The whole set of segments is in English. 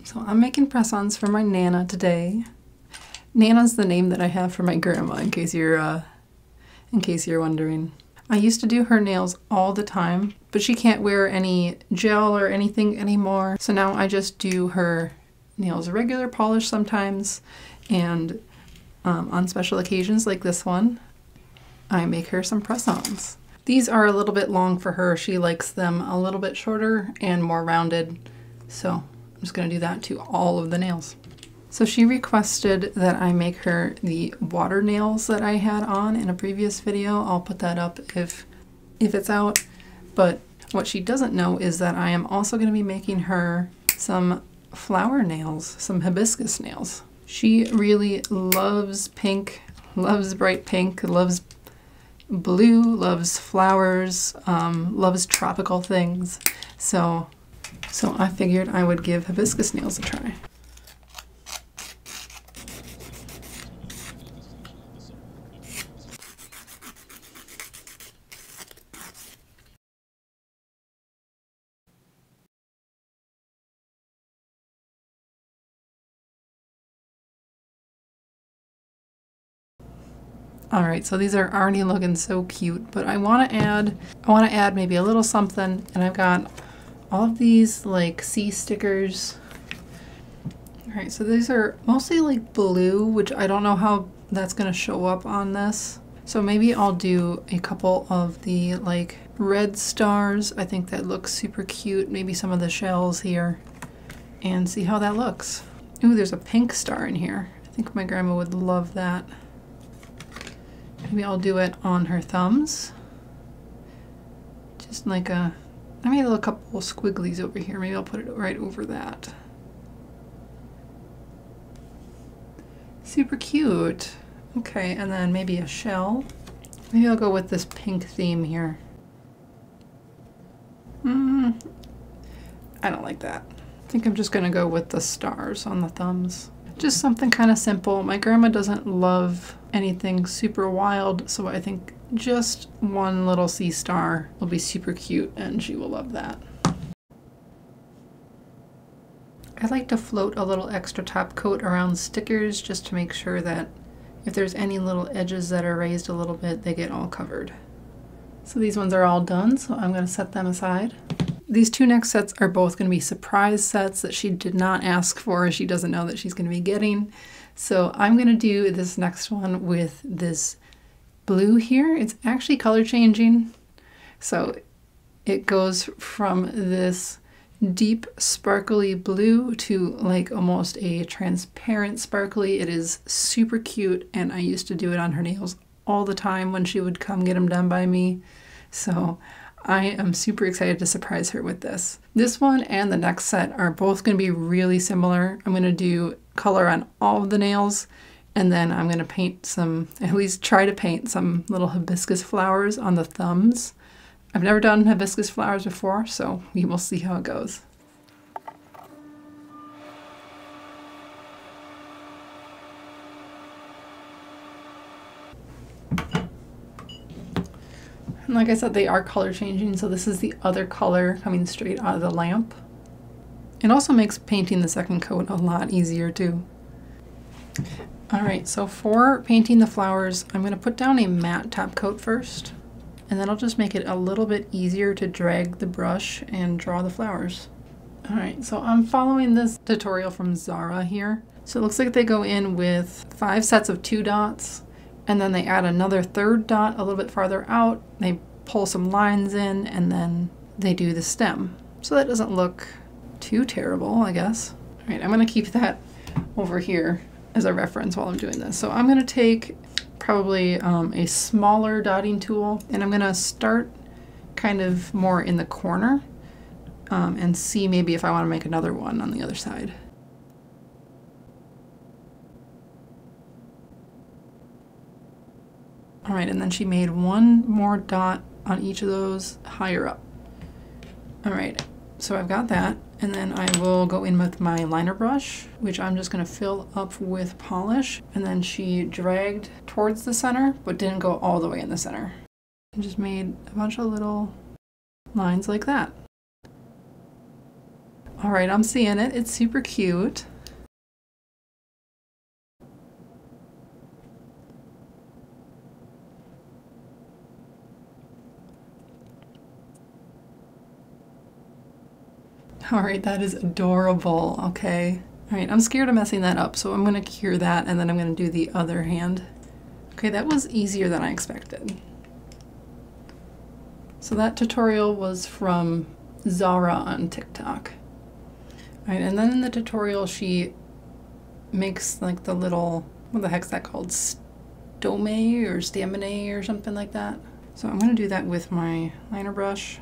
So I'm making press-ons for my Nana today. Nana's the name that I have for my grandma, in case you're wondering. I used to do her nails all the time, but she can't wear any gel or anything anymore. So now I just do her nails regular polish sometimes, and on special occasions like this one, I make her some press-ons. These are a little bit long for her. She likes them a little bit shorter and more rounded, so I'm just going to do that to all of the nails. So she requested that I make her the water nails that I had on in a previous video. I'll put that up if it's out. But what she doesn't know is that I am also going to be making her some flower nails, some hibiscus nails. She really loves pink, loves bright pink, loves blue, loves flowers, loves tropical things. So I figured I would give hibiscus nails a try. Alright, so these are already looking so cute, but I want to add maybe a little something, and I've got all of these like sea stickers. Alright, so these are mostly like blue, which I don't know how that's going to show up on this. So maybe I'll do a couple of the like red stars. I think that looks super cute. Maybe some of the shells here, and see how that looks. Ooh, there's a pink star in here. I think my grandma would love that. Maybe I'll do it on her thumbs. Just like I made a couple squigglies over here. Maybe I'll put it right over that. Super cute. Okay, and then maybe a shell. Maybe I'll go with this pink theme here. I don't like that. I think I'm just gonna go with the stars on the thumbs. Just something kind of simple. My grandma doesn't love anything super wild, so I think just one little sea star will be super cute and she will love that. I like to float a little extra top coat around stickers just to make sure that if there's any little edges that are raised a little bit, they get all covered. So these ones are all done, so I'm going to set them aside. These two next sets are both going to be surprise sets that she did not ask for. She doesn't know that she's going to be getting. So I'm going to do this next one with this blue here. It's actually color changing. So it goes from this deep sparkly blue to like almost a transparent sparkly. It is super cute, and I used to do it on her nails all the time when she would come get them done by me. So I am super excited to surprise her with this. This one and the next set are both going to be really similar. I'm going to do color on all of the nails, and then I'm going to paint some, at least try to paint some little hibiscus flowers on the thumbs. I've never done hibiscus flowers before, so we will see how it goes. And like I said, they are color changing, so this is the other color coming straight out of the lamp. It also makes painting the second coat a lot easier too. Alright, so for painting the flowers, I'm going to put down a matte top coat first, and then I'll just make it a little bit easier to drag the brush and draw the flowers. Alright, so I'm following this tutorial from Zara here. So it looks like they go in with 5 sets of 2 dots, and then they add another 3rd dot a little bit farther out. They pull some lines in, and then they do the stem. So that doesn't look too terrible, I guess. All right, I'm gonna keep that over here as a reference while I'm doing this. So I'm gonna take probably a smaller dotting tool, and I'm gonna start kind of more in the corner and see maybe if I wanna make another one on the other side. All right, and then she made one more dot on each of those higher up. All right, so I've got that, and then I will go in with my liner brush, which I'm just gonna fill up with polish, and then she dragged towards the center, but didn't go all the way in the center. And just made a bunch of little lines like that. All right, I'm seeing it. It's super cute. All right, that is adorable. Okay. All right, I'm scared of messing that up, so I'm gonna cure that and then I'm gonna do the other hand. Okay, that was easier than I expected. So that tutorial was from Zara on TikTok. All right, and then in the tutorial she makes like the little, what the heck's that called? Stomach or stamina or something like that. So I'm gonna do that with my liner brush.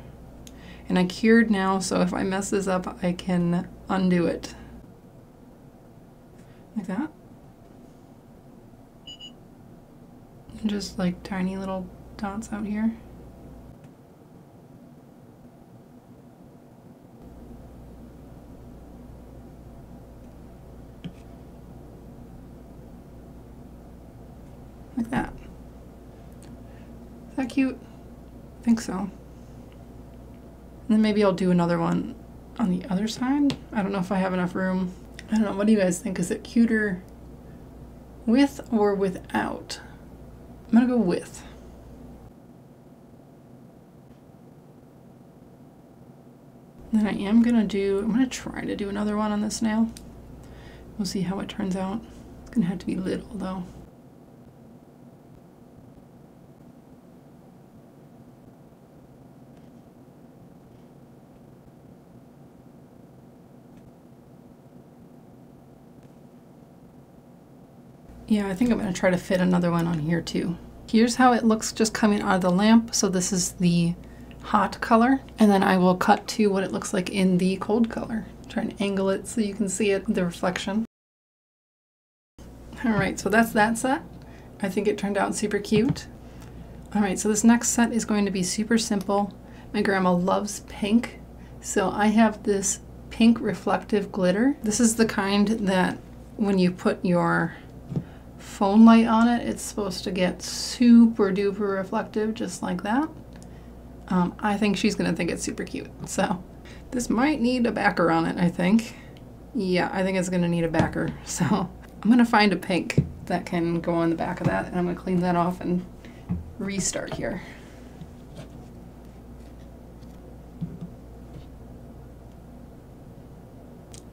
And I cured now, so if I mess this up, I can undo it. Like that. And just like tiny little dots out here. Like that. Is that cute? I think so. And then maybe I'll do another one on the other side. I don't know if I have enough room. I don't know, what do you guys think? Is it cuter with or without? I'm gonna go with. And then I'm gonna try to do another one on this nail. We'll see how it turns out. It's gonna have to be little though. Yeah, I think I'm going to try to fit another one on here too. Here's how it looks just coming out of the lamp. So this is the hot color, and then I will cut to what it looks like in the cold color. Try and angle it so you can see it, the reflection. All right, so that's that set. I think it turned out super cute. All right, so this next set is going to be super simple. My grandma loves pink, so I have this pink reflective glitter. This is the kind that when you put your phone light on it, it's supposed to get super duper reflective, just like that. I think she's gonna think it's super cute. So this might need a backer on it, I think. Yeah, I think it's gonna need a backer. So I'm gonna find a pink that can go on the back of that, and I'm gonna clean that off and restart here.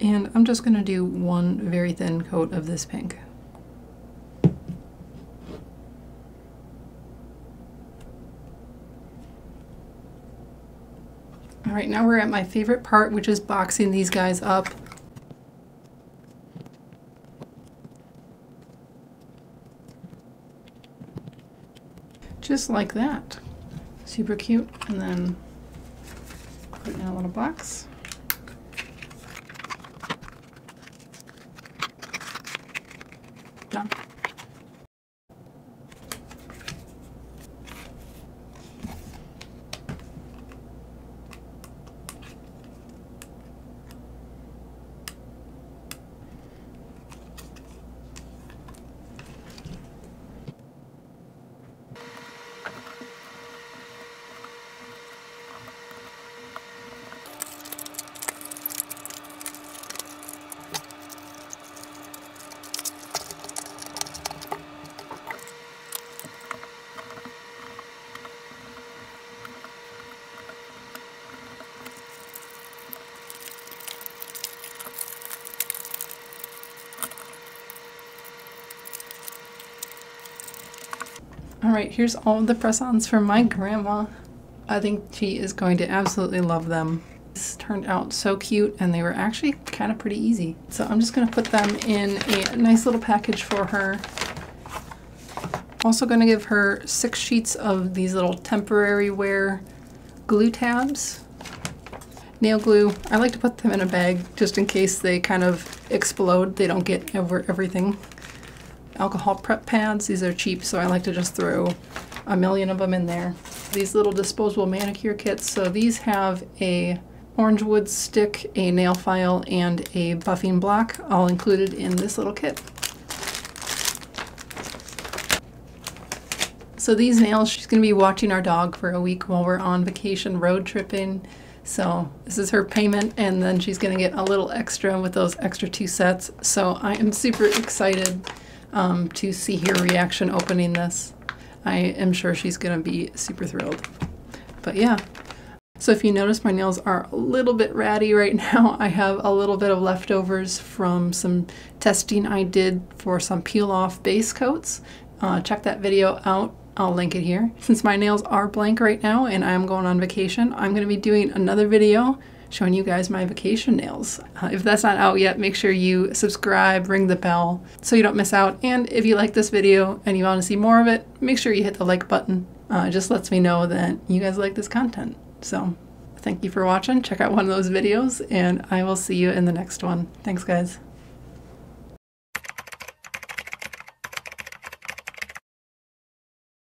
And I'm just gonna do one very thin coat of this pink. All right, now we're at my favorite part, which is boxing these guys up. Just like that. Super cute. And then put it in a little box. Done. All right, here's all of the press-ons from my grandma. I think she is going to absolutely love them. This turned out so cute, and they were actually kind of pretty easy. So I'm just gonna put them in a nice little package for her. Also gonna give her 6 sheets of these little temporary wear glue tabs. Nail glue, I like to put them in a bag just in case they kind of explode. They don't get over everything. Alcohol prep pads, these are cheap, so I like to just throw a million of them in there. These little disposable manicure kits, so these have a orange wood stick, a nail file, and a buffing block, all included in this little kit. So these nails, she's gonna be watching our dog for a week while we're on vacation road tripping. So this is her payment, and then she's gonna get a little extra with those extra 2 sets. So I am super excited to see her reaction opening this. I am sure she's gonna be super thrilled. But yeah. So if you notice, my nails are a little bit ratty right now. I have a little bit of leftovers from some testing I did for some peel-off base coats. Check that video out. I'll link it here. Since my nails are blank right now and I'm going on vacation, I'm going to be doing another video showing you guys my vacation nails. If that's not out yet, make sure you subscribe, ring the bell so you don't miss out. And if you like this video and you want to see more of it, make sure you hit the like button. It just lets me know that you guys like this content. So thank you for watching. Check out one of those videos and I will see you in the next one. Thanks, guys.